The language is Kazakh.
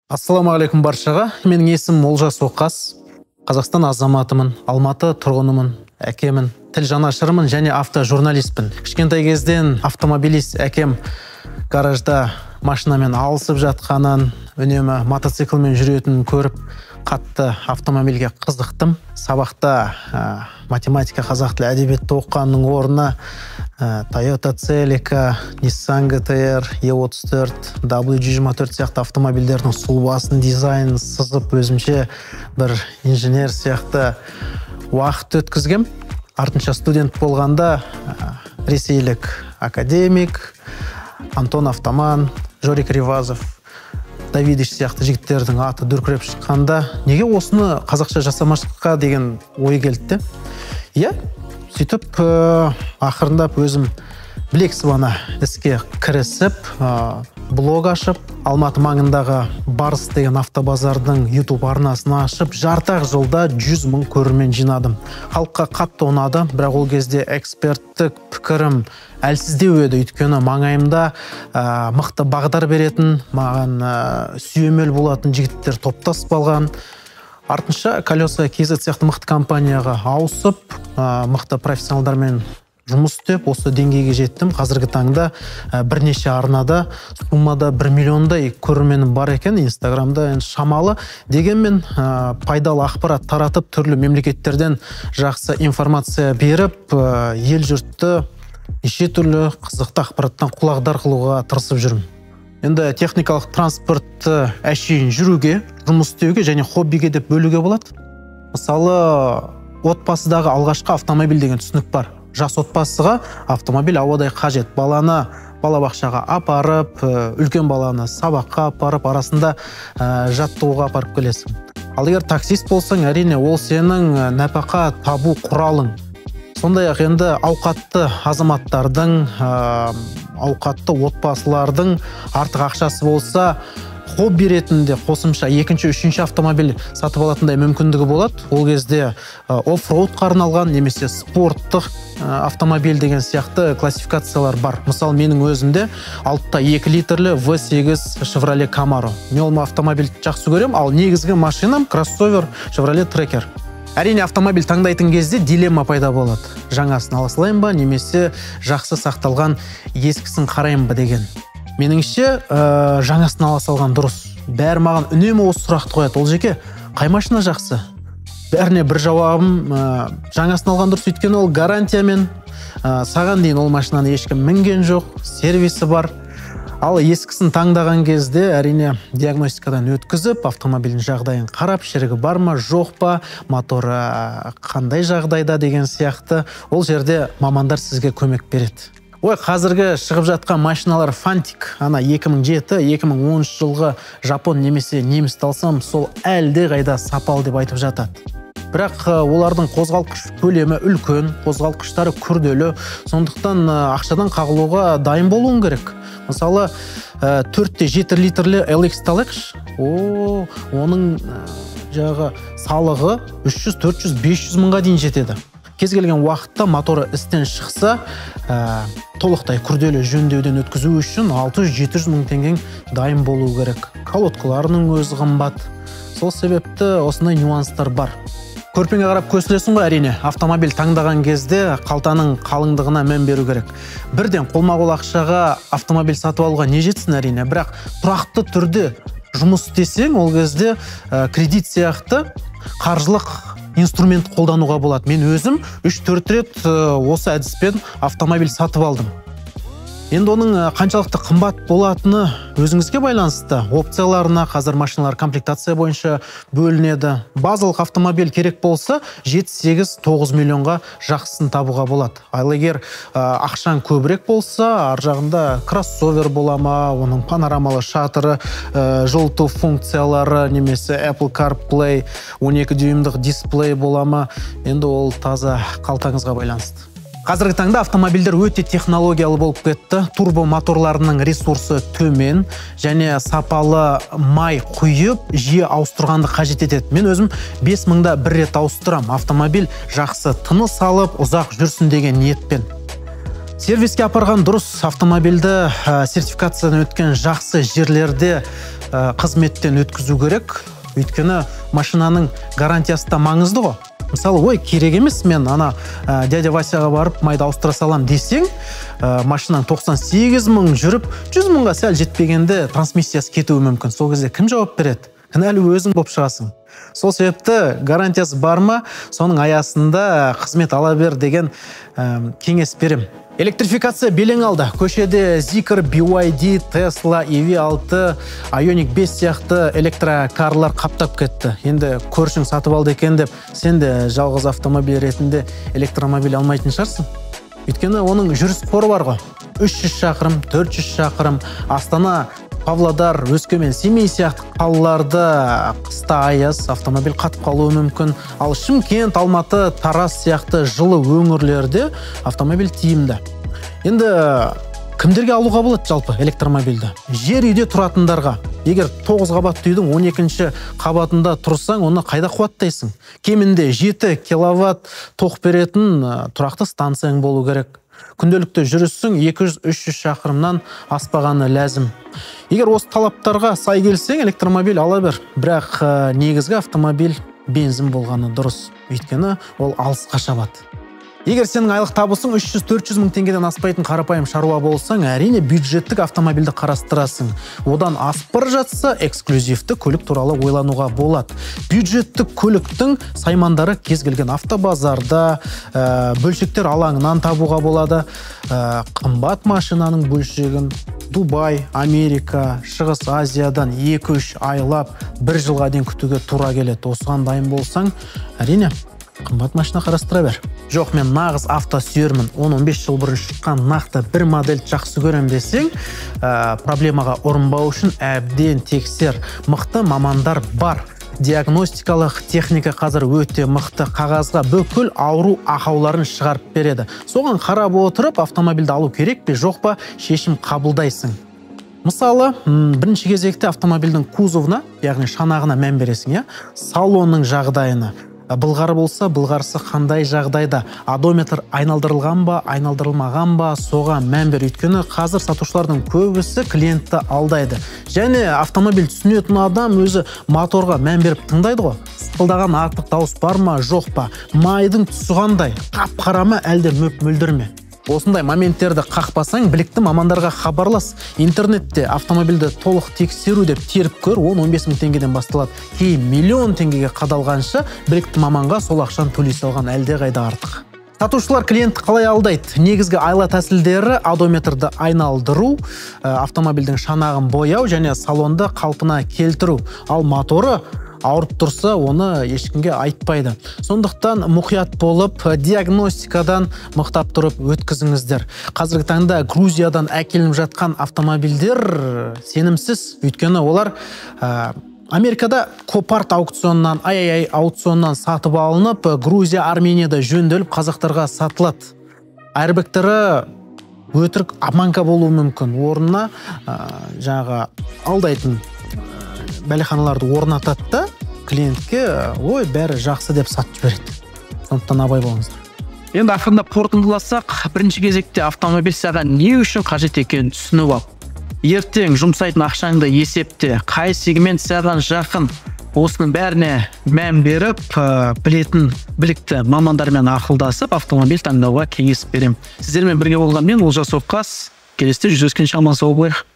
Ассаламағалейкум баршаға. Менің есімім Олжас Оқас. Қазақстан азаматымын, Алматы тұрғынымын, әкемін, тіл жанашырымын және автожурналистпін. Кішкентай кезден автомобилист әкем гаражда машинамен алысып жатқанын, үнемі мотоциклмен жүретінін көріп, қатты автомобильге қызықтым. Сабақта математика, қазақ тілі, әдебиетті оқығанның орнына Toyota Celica, Nissan GT-R, E34, W124 сияқты автомобильдердің сұлбасын, дизайнын сызып, өзімше бір инженер сияқты уақыт өткізгем. Артынша студент болғанда ресейлік академик, Антон Автоман, Жорик Ривазов, Давидыш сияқты жігіттердің аты дүркіреп шыққанда, неге осыны қазақша жасамашқа деген ой келді. Сөйтіп, ақырындап өзім білексібана іске кірісіп, блог ашып, Алматы маңындағы Барыс деген автобазардың YouTube арнасын ашып, жартақ жылда 100 000 көрермен жинадым. Халыққа қатты ұнады, бірақ ол кезде эксперттік пікірім әлсіздеу еді, өйткені маңайымда мықты бағдар беретін, маған сүйемел болатын жігіттер топтас болған. Артынша Колеса KZ сияқты мықты компанияға ауысып, мықты профессионалдармен жұмыс істеп, осы деңгейге жеттім. Қазіргі таңда бірнеше арнада, суммада 1 миллиондай көрерменім бар екен, Инстаграмда шамалы. Дегенмен пайдалы ақпарат таратып, түрлі мемлекеттерден жақсы информация беріп, ел жұртты неше түрлі қызықты ақпараттан құлағдар қылуға тырысып жүрмін. Енді техникалық транспортты әшейін жүруге, жұмыс істеуге және хоббиге деп бөлуге болады. Мысалы, отбасыдағы алғашқы автомобиль деген түсінік бар. Жас отбасыға автомобиль ауадай қажет. Баланы балабақшаға апарып, үлкен баланы сабаққа апарып, арасында жаттығуға апарып келесің. Ал егер таксист болсаң, әрине ол сенің нәпақа табу құралың. Сондай-ақ енді ауқатты азаматтардың, ауқатты отбасылардың артық ақшасы болса, хобби ретінде қосымша екінші, үшінші автомобиль сатып алатындай мүмкіндігі болады. Ол кезде оффроудқа арналған немесе спорттық автомобиль деген сияқты классификациялар бар. Мысалы, менің өзімде 6,2 литрлі V8 Chevrolet Camaro. Мен ол автомобиль жақсы көрем, ал негізгі машинам кроссовер Chevrolet Tracker. Әрине, автомобиль таңдайтын кезде дилемма пайда болады. Жаңасын ала салайын ба, немесе жақсы сақталған ескісін қарайын ба деген. Меніңше, жаңасын ала салған дұрыс. Бәрі маған үнемі осы сұрақты қояды. Ол жеке, қай машина жақсы? Бәріне бір жауабым, жаңасын алған дұрыс, өйткені ол гарантиямен, саған дейін ол машинаны ешкім мінген жоқ, сервисі бар. Ал ескісін таңдаған кезде, әрине, диагностикадан өткізіп, автомобилдің жағдайын қарап, шірігі бар ма, жоқ па, моторы қандай жағдайда деген сияқты, ол жерде мамандар сізге көмек береді. Қазіргі шығып жатқан машиналар Фантик, ана 2007-2013 жылғы жапон немесе немісті алсам, сол әлде қайда сапалы деп айтып жатады. Бірақ олардың қозғалтқыш көлемі үлкен, қозғалтқыштары күрделі, сондықтан ақшадан қағылуға дайын болуың керек. Мысалы, 4,7 литрлі LX алайықшы, оның жағы салығы 300, 400, 500 мыңға дейін жетеді. Кез келген уақытта моторы істен шықса, толықтай күрделі жөндеуден өткізу үшін 600-700 мың теңге дайын болу керек. Колодкаларының өзі қымбат. Сол себепті осындай нюанстар бар. Көрпеңе қарап көсілесің ғой, әрине. Автомобиль таңдаған кезде қалтаның қалыңдығына мән беру керек. Бірден қолма-қол ақшаға автомобиль сатып алуға не жетсін, әрине. Бірақ тұрақты түрде жұмыс істесең, ол кезде кредит сияқты қаржылық инструмент қолдануға болады. Мен өзім 3-4 рет осы әдіспен автомобиль сатып алдым. Енді оның қаншалықты қымбат болатыны өзіңізге байланысты. Опцияларына қазір машиналар комплектация бойынша бөлінеді. Базалық автомобиль керек болса 7-8-9 миллионға жақсысын табуға болады. Ал егер ақшаң көбірек болса, ар жағында кроссовер болама, оның панорамалы шатыры, жылыту функциялары, немесе Apple CarPlay, 12 дюймдық дисплей болама, енді ол таза қалтаңызға байланысты. Қазіргі таңда автомобильдер өте технологиялы болып кетті. Турбо моторларының ресурсы төмен және сапалы май құйып, жиі ауыстырғанды қажет етеді. Мен өзім 5000-да бір рет ауыстырам. Автомобиль жақсы тыныс алып, ұзақ жүрсін деген ниетпен. Сервиске апарған дұрыс. Автомобильді сертификациядан өткен жақсы жерлерде қызметтен өткізу керек. Өйткені машинаның гарантиясы да маңызды ғой. Мысалы, ой, керек емес, мен ана дядя Васяға барып майда ауыстыра салам десең, машинаң 98 мың жүріп, 100 мыңға сәл жетпегенде трансмиссиясы кетуі мүмкін. Сол кезде кім жауап береді? Кінәлі өзің болып шығасың. Сол себепті гарантиясы бар ма, соның аясында қызмет ала бер деген кеңес берем. Электрификация белең алды. Көшеде Zikr, BYD, Tesla, EV6, Ioniq 5 сияқты электрокарлар қаптап кетті. Енді көршің сатып алды екен деп, сен де жалғыз автомобиль ретінде электромобиль алмайтын шығарсың. Өйткені оның жүріс қоры бар ғой. 300 шақырым, 400 шақырым, Астана, Павлодар, Өскемен, Семей сияқты қалаларда қыста аяз автомобиль қатып қалуы мүмкін. Ал Шымкент, Алматы, Тараз сияқты жылы өңірлерде автомобиль тиімді. Енді кімдерге алуға болады жалпы электромобильді? Жер үйде тұратындарға. Егер 9 қабатты үйдің 12-ші қабатында тұрсаң, оны қайда қуаттайсың? Кемінде 7 киловатт тоқ беретін тұрақты станцияң болу керек. Күнделікті жүрісің 200-300 шақырымнан аспағаны ләзім. Егер осы талаптарға сай келсең, электромобиль ала бер. Бірақ негізгі автомобиль бензин болғаны дұрыс. Өйткені ол алысқа шабады. Егер сенің айлық табысың 300-400 мың теңгеден аспайтын қарапайым шаруа болсаң, әрине бюджеттік автомобильді қарастырасың. Одан асып бара жатса, эксклюзивті көлік туралы ойлануға болады. Бюджеттік көліктің саймандары кез келген автобазарда, бөлшектер алаңынан табуға болады. Қымбат машинаның бөлшегін Дубай, Америка, Шығыс Азиядан 2-3 айлап 1 жылға дейін күтуге тура келеді. Осыған дайын болсаң, әрине қымбат машина қарастыра бер. Жоқ, мен нағыз автосүйермін, 10-15 жыл бұрын шыққан нақты бір модель жақсы көрем десең, проблемаға ұрынбау үшін әбден тексер. Мықты мамандар бар. Диагностикалық техника қазір өте мықты. Қағазға бүкіл ауру ақауларын шығарып береді. Соған қарап отырып, автомобильді алу керек пе, жоқ па, шешім қабылдайсың. Мысалы, бірінші кезекте автомобильдің кузовына, яғни шанағына мән бересің, салонның жағдайына. Былғары болса, былғарысы қандай жағдайда, одометр айналдырылған ба, айналдырылмаған ба, соға мән бер. Өйткені қазір сатушылардың көбісі клиентті алдайды. Және автомобиль түсінетін адам өзі моторға мән беріп тыңдайды ғой. Сықылдаған артық дауыс бар ма, жоқ па, майдың түсі қандай, қап-қара ма, әлде мөп-мөлдір ме? Осындай моменттерді қақпасаң, білікті мамандарға хабарлас. Интернетте автомобильді толық тексеру деп теріп көр, 10-15 мың теңгеден басталады. Кейін миллион теңгеге қадалғанша білікті маманға сол ақшаны төлей салған әлде қайда артық. Сатушылар клиентті қалай алдайды? Негізгі айла тәсілдері одометрді айналдыру, автомобильдің шанағын бояу және салонды қалпына келтіру. Ал моторы ауырып тұрса, оны ешкімге айтпайды. Сондықтан мұқият болып, диагностикадан мықтап тұрып өткізіңіздер. Қазіргі таңда Грузиядан әкелініп жатқан автомобильдер сенімсіз. Өйткені олар Америкада Копарт аукционнан, аукционнан сатып алынып, Грузия, Арменияда жөнделіп қазақтарға сатылады. Әрбектері өтірік обманка болуы мүмкін. Орнына жаңағы алдайтын бәлеханаларды орнатады да, клиентке ой, бәрі жақсы деп сатып жібереді. Сондықтан абай болыңыздар. Енді ақырындап қорытындыласақ, бірінші кезекте автомобиль саған не үшін қажет екенін түсініп ал. Ертең жұмсайтын ақшаңды есепте, қай сегмент саған жақын, осының бәріне мән беріп, білетін білікті мамандармен ақылдасып, автомобиль таңдауға кеңес берем. Сіздермен бірге болған мен Олжас Оқас. Келесіде жүздескенше аман сау болайық.